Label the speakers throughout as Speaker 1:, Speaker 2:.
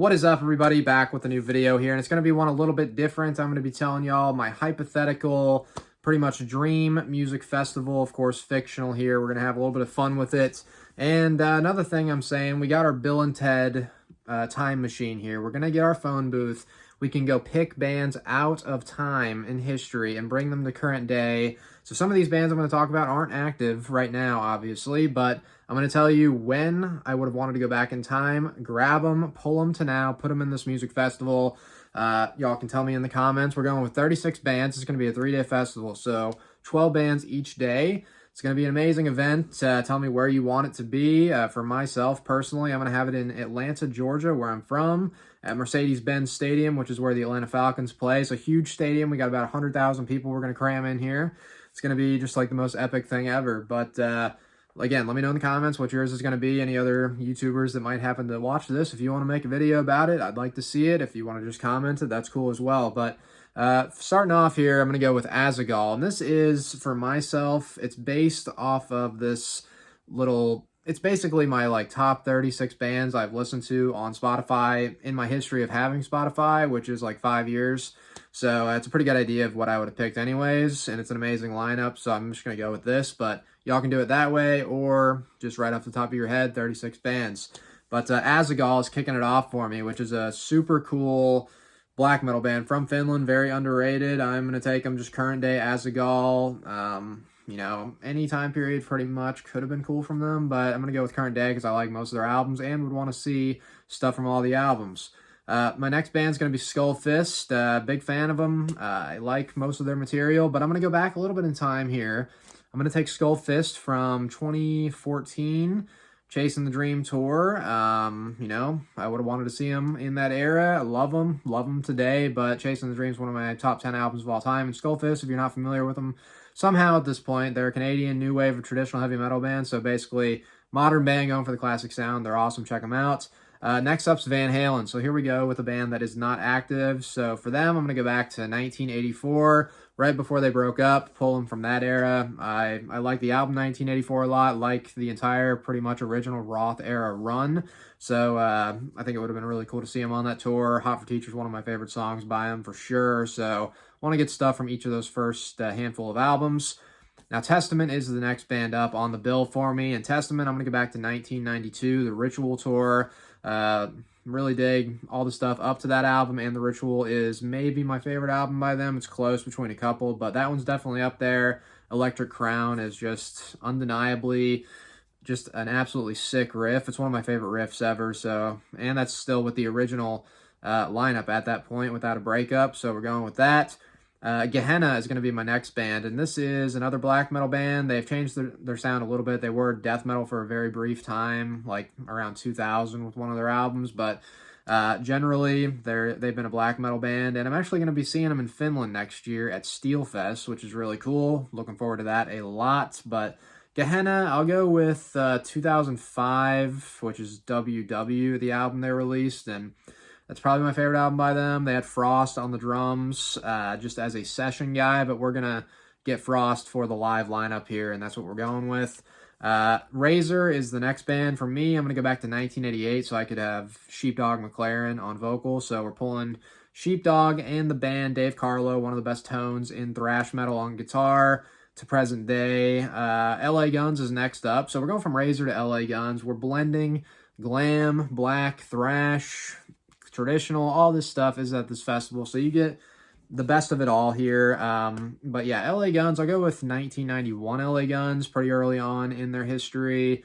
Speaker 1: What is up, everybody? Back with a new video here, and it's going to be one a little bit different. I'm going to be telling y'all my hypothetical, pretty much dream music festival, of course, fictional here. We're going to have a little bit of fun with it. And another thing I'm saying, we got our Bill and Ted time machine here. We're going to get our phone booth. We can go pick bands out of time in history and bring them to current day. So some of these bands I'm going to talk about aren't active right now, obviously, but I'm going to tell you when I would have wanted to go back in time, grab them, pull them to now, put them in this music festival. Y'all can tell me in the comments. We're going with 36 bands. It's going to be a 3-day festival, so 12 bands each day. It's going to be an amazing event. Tell me where you want it to be. For myself, personally, I'm going to have it in Atlanta, Georgia, where I'm from, at Mercedes-Benz Stadium, which is where the Atlanta Falcons play. It's a huge stadium. We got about 100,000 people we're going to cram in here. It's going to be just like the most epic thing ever. But again, let me know in the comments what yours is going to be. Any other YouTubers that might happen to watch this. If you want to make a video about it, I'd like to see it. If you want to just comment it, that's cool as well. But starting off here, I'm going to go with Azaghal. And this is, for myself, it's based off of this little... It's basically my top 36 bands I've listened to on Spotify in my history of having Spotify, which is 5 years. So it's a pretty good idea of what I would have picked anyways, and it's an amazing lineup, so I'm just going to go with this. But y'all can do it that way, or just right off the top of your head, 36 bands. But Azaghal is kicking it off for me, which is a super cool black metal band from Finland, very underrated. I'm going to take them just current day Azaghal. You know, any time period pretty much could have been cool from them, but I'm going to go with current day because I like most of their albums and would want to see stuff from all the albums. My next band's going to be Skull Fist. Big fan of them. I like most of their material, but I'm going to go back a little bit in time here. I'm going to take Skull Fist from 2014, Chasing the Dream tour. You know, I would have wanted to see them in that era. I love them today, but Chasing the Dream is one of my top 10 albums of all time. And Skull Fist, if you're not familiar with them, somehow at this point, they're a Canadian new wave of traditional heavy metal band, so basically modern band going for the classic sound. They're awesome. Check them out. Next up's Van Halen. So here we go with a band that is not active. So for them, I'm going to go back to 1984, right before they broke up, pull them from that era. I like the album 1984 a lot, like the entire pretty much original Roth era run. So I think it would have been really cool to see them on that tour. Hot for Teacher is one of my favorite songs by them for sure. So I want to get stuff from each of those first handful of albums. Now, Testament is the next band up on the bill for me. And Testament, I'm going to go back to 1992, the Ritual tour. Really dig all the stuff up to that album, and the Ritual is maybe my favorite album by them. It's close between a couple, but that one's definitely up there. Electric Crown is just undeniably just an absolutely sick riff. It's one of my favorite riffs ever. So, and that's still with the original lineup at that point without a breakup. So we're going with that. Gehenna is going to be my next band, and this is another black metal band. They've changed their sound a little bit. They were death metal for a very brief time, like around 2000 with one of their albums, but generally they've been a black metal band, and I'm actually going to be seeing them in Finland next year at Steelfest, which is really cool. Looking forward to that a lot. But Gehenna, I'll go with 2005, which is WW, the album they released, and that's probably my favorite album by them. They had Frost on the drums just as a session guy, but we're going to get Frost for the live lineup here, and that's what we're going with. Razor is the next band for me. I'm going to go back to 1988 so I could have Sheepdog McLaren on vocals. So we're pulling Sheepdog and the band, Dave Carlo, one of the best tones in thrash metal on guitar to present day. LA Guns is next up. So we're going from Razor to LA Guns. We're blending glam, black, thrash, traditional, all this stuff is at this festival, so you get the best of it all here. But yeah, LA Guns, I'll go with 1991 LA Guns, pretty early on in their history.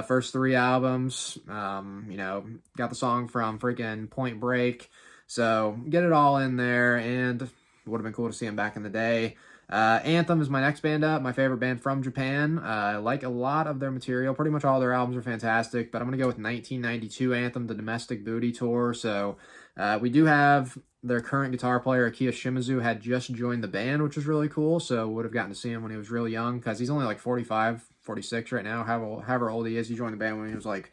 Speaker 1: First 3 albums, you know, got the song from freaking Point Break, so get it all in there, and it would have been cool to see them back in the day. Anthem is my next band up, my favorite band from Japan. I like a lot of their material. Pretty much all their albums are fantastic, but I'm going to go with 1992 Anthem, the Domestic Booty Tour. So we do have their current guitar player, Akiya Shimizu, had just joined the band, which was really cool. So would have gotten to see him when he was really young, because he's only like 45, 46 right now, however old he is. He joined the band when he was like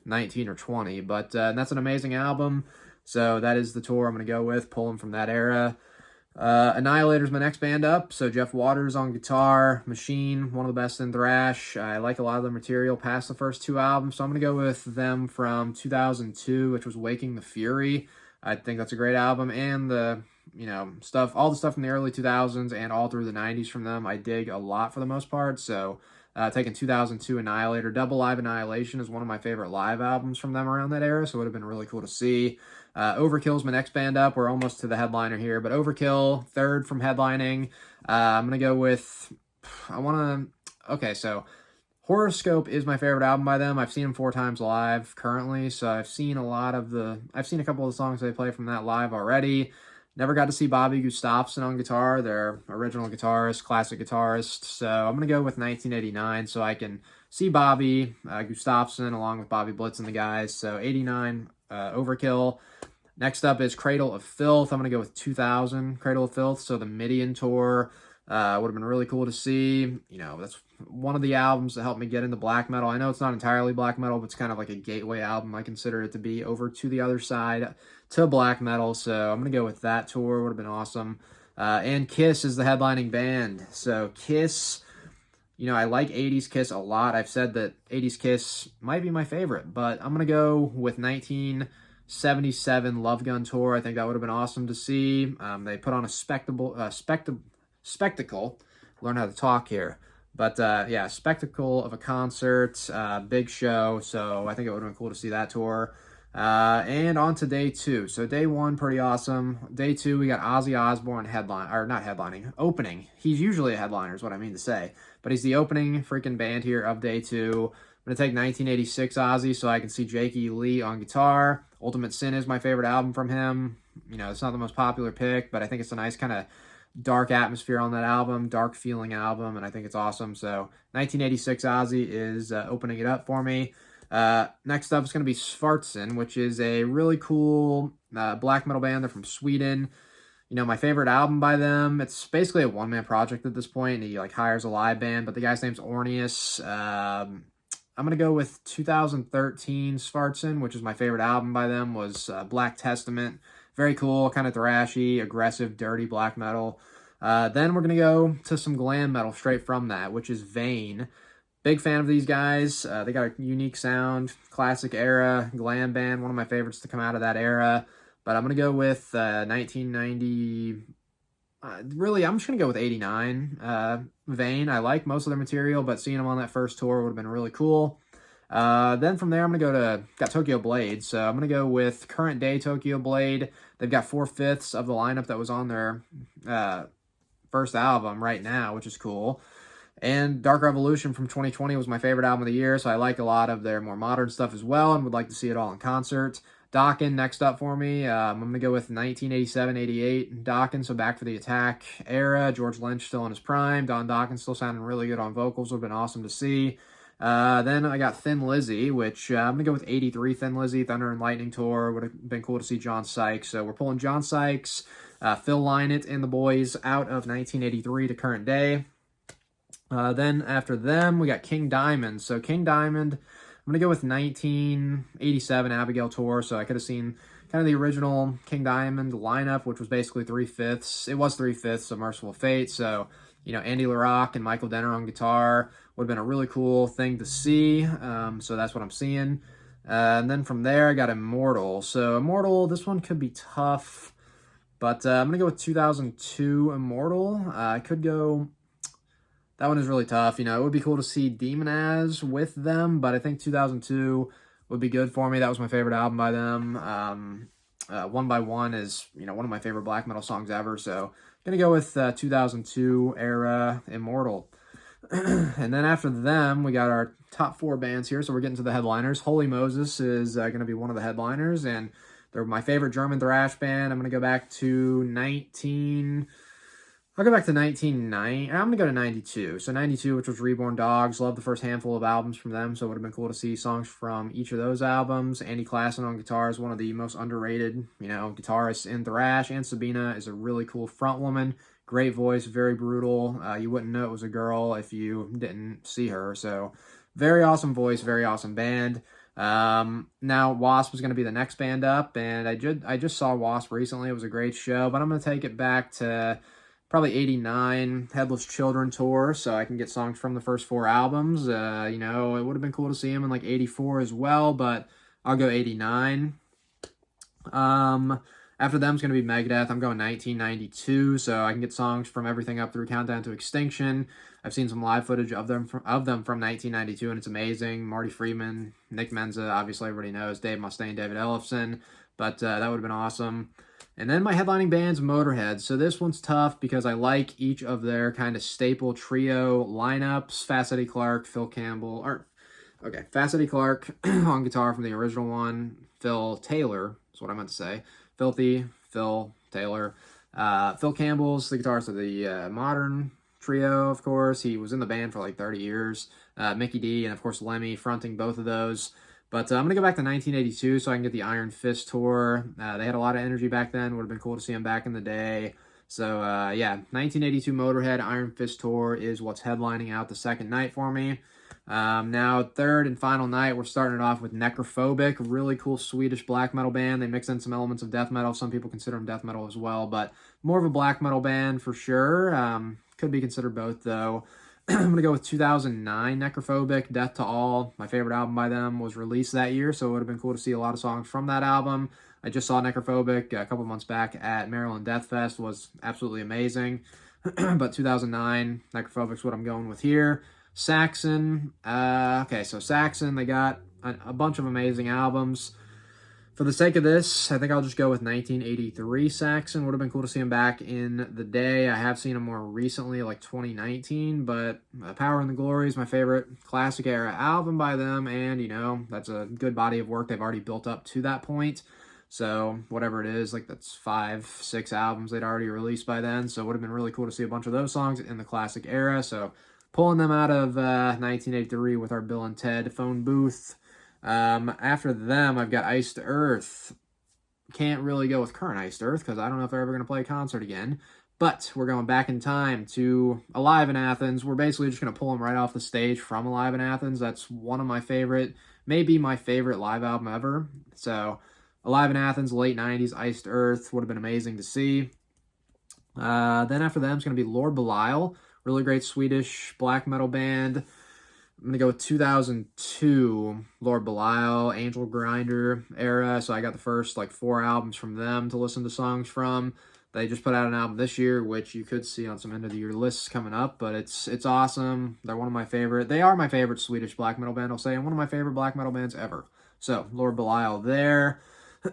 Speaker 1: 19 or 20, but that's an amazing album. So that is the tour I'm going to go with, pulling from that era. Annihilator's my next band up. So Jeff Waters on guitar, Machine, one of the best in thrash. I like a lot of their material past the first two albums, so I'm going to go with them from 2002, which was Waking the Fury. I think that's a great album, and all the stuff from the early 2000s and all through the 90s from them, I dig a lot for the most part. So taking 2002 Annihilator, Double Live Annihilation is one of my favorite live albums from them around that era, so it would have been really cool to see. Overkill's my next band up. We're almost to the headliner here, but Overkill, third from headlining. I'm going to go with, so Horoscope is my favorite album by them. I've seen them 4 times live currently, so I've seen a couple of the songs they play from that live already. Never got to see Bobby Gustafson on guitar, their original guitarist, classic guitarist. So I'm going to go with 1989 so I can see Bobby Gustafson along with Bobby Blitz and the guys. So 89, Overkill. Next up is Cradle of Filth. I'm going to go with 2000, Cradle of Filth. So the Midian tour would have been really cool to see. That's one of the albums that helped me get into black metal. I know it's not entirely black metal, but it's kind of like a gateway album. I consider it to be over to the other side to black metal. So I'm going to go with that tour. Would have been awesome. And Kiss is the headlining band. So Kiss, I like 80s Kiss a lot. I've said that 80s Kiss might be my favorite, but I'm going to go with 1977 Love Gun Tour. I think that would have been awesome to see. They put on a spectacle. Learn how to talk here. But spectacle of a concert, big show. So I think it would have been cool to see that tour. And on to day 2. So day 1, pretty awesome. Day 2, we got Ozzy Osbourne opening. He's usually a headliner is what I mean to say. But he's the opening freaking band here of day 2. I'm going to take 1986 Ozzy so I can see Jake E. Lee on guitar. Ultimate Sin is my favorite album from him. It's not the most popular pick, but I think it's a nice kind of dark atmosphere on that album, dark feeling album, and I think it's awesome. So 1986 Ozzy is opening it up for me. Next up is going to be Svartsen, which is a really cool black metal band. They're from Sweden. My favorite album by them, it's basically a one-man project at this point. He hires a live band, but the guy's name's Orneus. I'm going to go with 2013 Svartsen, which is my favorite album by them, was Black Testament. Very cool, kind of thrashy, aggressive, dirty black metal. Then we're going to go to some glam metal straight from that, which is Vane. Big fan of these guys. They got a unique sound, classic era, glam band, one of my favorites to come out of that era. But I'm going to go with 1990. I'm just going to go with 89 Vane. I like most of their material, but seeing them on that first tour would have been really cool. Then from there, I'm going to got Tokyo Blade. So I'm going to go with current day Tokyo Blade. They've got 4/5 of the lineup that was on their first album right now, which is cool. And Dark Revolution from 2020 was my favorite album of the year, so I like a lot of their more modern stuff as well and would like to see it all in concert. Dokken next up for me. I'm going to go with 1987-88 Dokken, so Back for the Attack era. George Lynch still in his prime. Don Dokken still sounding really good on vocals. Would have been awesome to see. Then I got Thin Lizzy, which I'm going to go with 83 Thin Lizzy, Thunder and Lightning Tour. Would have been cool to see John Sykes. So we're pulling John Sykes, Phil Lynott, and the boys out of 1983 to current day. Then after them, we got King Diamond. So King Diamond, I'm going to go with 1987 Abigail Tour. So I could have seen kind of the original King Diamond lineup, which was basically 3/5. It was 3/5 of Merciful Fate. So, Andy LaRock and Michael Denner on guitar would have been a really cool thing to see. So that's what I'm seeing. And then from there, I got Immortal. So Immortal, this one could be tough. But I'm going to go with 2002 Immortal. I could go... That one is really tough. It would be cool to see Demonaz with them, but I think 2002 would be good for me. That was my favorite album by them. One by One is, one of my favorite black metal songs ever. So I'm going to go with 2002 era Immortal. And then after them, we got our top 4 bands here. So we're getting to the headliners. Holy Moses is going to be one of the headliners, and they're my favorite German thrash band. I'm going to go back to 1990. I'm going to go to 92. So 92, which was Reborn Dogs. Love the first handful of albums from them, so it would have been cool to see songs from each of those albums. Andy Klassen on guitar is one of the most underrated, guitarists in thrash. And Sabina is a really cool front woman. Great voice, very brutal. You wouldn't know it was a girl if you didn't see her. So very awesome voice, very awesome band. Now Wasp was going to be the next band up, and I just saw Wasp recently. It was a great show, but I'm going to take it back to probably 89 Headless Children tour, so I can get songs from the first 4 albums. You know, it would have been cool to see him in like 84 as well, but I'll go 89. After them is going to be Megadeth. I'm going 1992, so I can get songs from everything up through Countdown to Extinction. I've seen some live footage of them from 1992, and it's amazing. Marty Friedman, Nick Menza, obviously everybody knows, Dave Mustaine, David Ellefson, but that would have been awesome. And then my headlining band's Motorhead. So this one's tough because I like each of their kind of staple trio lineups. Fast Eddie Clarke, Phil Campbell, Fast Eddie Clarke on guitar from the original one. Phil Taylor is what I meant to say. Filthy, Phil Taylor. Phil Campbell's the guitarist of the modern trio, of course. He was in the band for like 30 years. Mickey D and, of course, Lemmy fronting both of those. But I'm going to go back to 1982 so I can get the Iron Fist tour. They had a lot of energy back then. Would have been cool to see them back in the day. So, yeah, 1982 Motorhead Iron Fist tour is what's headlining out the second night for me. Now, third and final night, we're starting it off with Necrophobic, really cool Swedish black metal band. They mix in some elements of death metal. Some people consider them death metal as well, but more of a black metal band for sure. Could be considered both, though. I'm going to go with 2009 Necrophobic, Death to All. My favorite album by them was released that year, so it would have been cool to see a lot of songs from that album. I just saw Necrophobic a couple months back at Maryland Death Fest. Was absolutely amazing. But 2009 Necrophobic's what I'm going with here. Saxon. Okay, so Saxon, they got a bunch of amazing albums. For the sake of this, I think I'll just go with 1983 Saxon. Would have been cool to see him back in the day. I have seen him more recently, like 2019, but Power and the Glory is my favorite classic era album by them, and, you know, that's a good body of work they've already built up to that point. So whatever it is, like that's 5, 6 albums they'd already released by then, so it would have been really cool to see a bunch of those songs in the classic era. So pulling them out of 1983 with our Bill and Ted phone booth. After them, I've got Iced Earth. Can't really go with current Iced Earth because I don't know if they're ever going to play a concert again. But we're going back in time to Alive in Athens. We're basically just going to pull them right off the stage from Alive in Athens. That's one of my favorite, maybe my favorite live album ever. So Alive in Athens, late 90s, Iced Earth would have been amazing to see. Then after them is going to be Lord Belial. Really great Swedish black metal band. I'm going to go with 2002, Lord Belial, Angel Grinder era. So I got the first, 4 albums from them to listen to songs from. They just put out an album this year, which you could see on some end-of-the-year lists coming up. But it's awesome. They're one of my favorite. They are my favorite Swedish black metal band, I'll say, and one of my favorite black metal bands ever. So, Lord Belial there.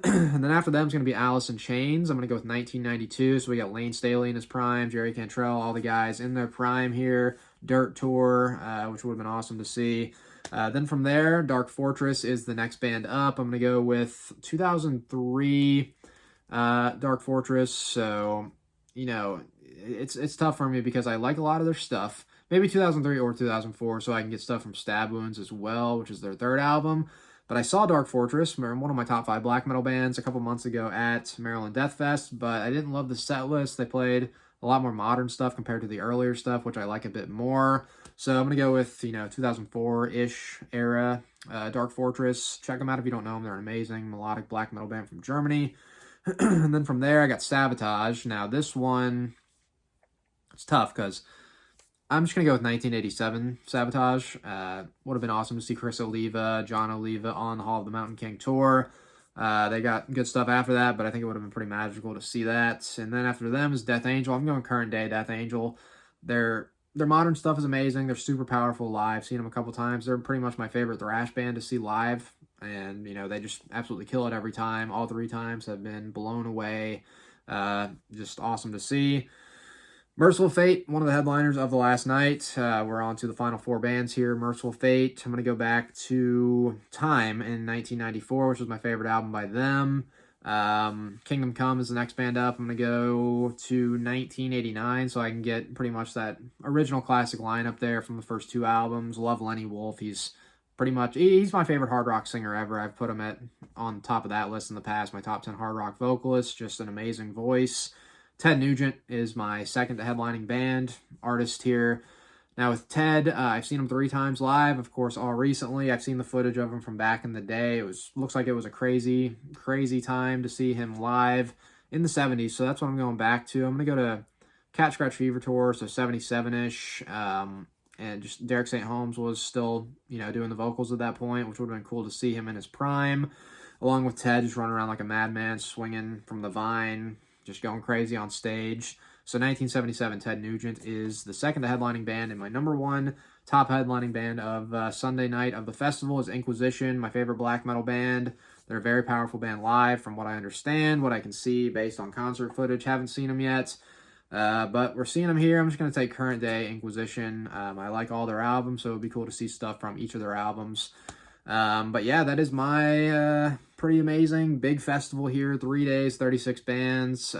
Speaker 1: And then after them is going to be Alice in Chains. I'm going to go with 1992. So we got Lane Staley in his prime, Jerry Cantrell, all the guys in their prime here. Dirt Tour, which would have been awesome to see. Then from there, Dark Fortress is the next band up. I'm going to go with 2003 Dark Fortress. So, you know, it's tough for me because I like a lot of their stuff. Maybe 2003 or 2004, so I can get stuff from Stab Wounds as well, which is their third album. But I saw Dark Fortress, one of my top 5 black metal bands, a couple months ago at Maryland Death Fest, but I didn't love the set list. They played a lot more modern stuff compared to the earlier stuff, which I like a bit more. So I'm going to go with, 2004-ish era Dark Fortress. Check them out if you don't know them. They're an amazing melodic black metal band from Germany. And then from there, I got Sabotage. Now, this one, it's tough because I'm just going to go with 1987 Sabotage. Would have been awesome to see Chris Oliva, John Oliva on the Hall of the Mountain King tour. They got good stuff after that, but I think it would have been pretty magical to see that. And then after them is Death Angel. I'm going current day Death Angel. Their modern stuff is amazing. They're super powerful live. Seen them a couple times. They're pretty much my favorite thrash band to see live. And, they just absolutely kill it every time. All 3 times have been blown away. Just awesome to see. Merciful Fate, one of the headliners of the last night. We're on to the final 4 bands here. Merciful Fate. I'm going to go back to Time in 1994, which was my favorite album by them. Kingdom Come is the next band up. I'm going to go to 1989, so I can get pretty much that original classic lineup there from the first 2 albums. Love Lenny Wolf. He's my favorite hard rock singer ever. I've put him on top of that list in the past. My top 10 hard rock vocalist. Just an amazing voice. Ted Nugent is my second to headlining band artist here. Now with Ted, I've seen him 3 times live, of course, all recently. I've seen the footage of him from back in the day. Looks like it was a crazy, crazy time to see him live in the 70s, so that's what I'm going back to. I'm going to go to Cat Scratch Fever Tour, so 77-ish, and just Derek St. Holmes was still, doing the vocals at that point, which would have been cool to see him in his prime, along with Ted just running around like a madman, swinging from the vine, just going crazy on stage. So 1977, Ted Nugent is the second headlining band, and my number 1 top headlining band of Sunday night of the festival is Inquisition, my favorite black metal band. They're a very powerful band live, from what I understand, what I can see based on concert footage. Haven't seen them yet. But we're seeing them here. I'm just going to take current day Inquisition. I like all their albums, so it would be cool to see stuff from each of their albums. But yeah, that is my pretty amazing big festival here. 3 days, 36 bands.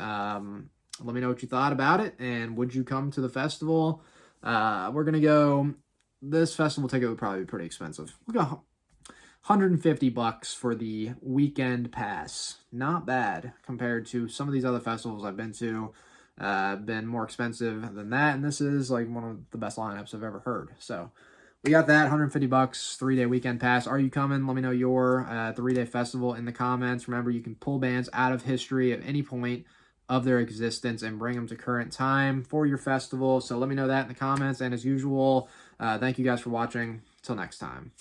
Speaker 1: Let me know what you thought about it, and would you come to the festival? We're going to go, this festival ticket would probably be pretty expensive. We'll go $150 for the weekend pass. Not bad compared to some of these other festivals I've been to. Been more expensive than that, and this is like one of the best lineups I've ever heard. So we got that, $150, 3-day weekend pass. Are you coming? Let me know your 3-day festival in the comments. Remember, you can pull bands out of history at any point of their existence and bring them to current time for your festival. So let me know that in the comments, and as usual, thank you guys for watching. Till next time.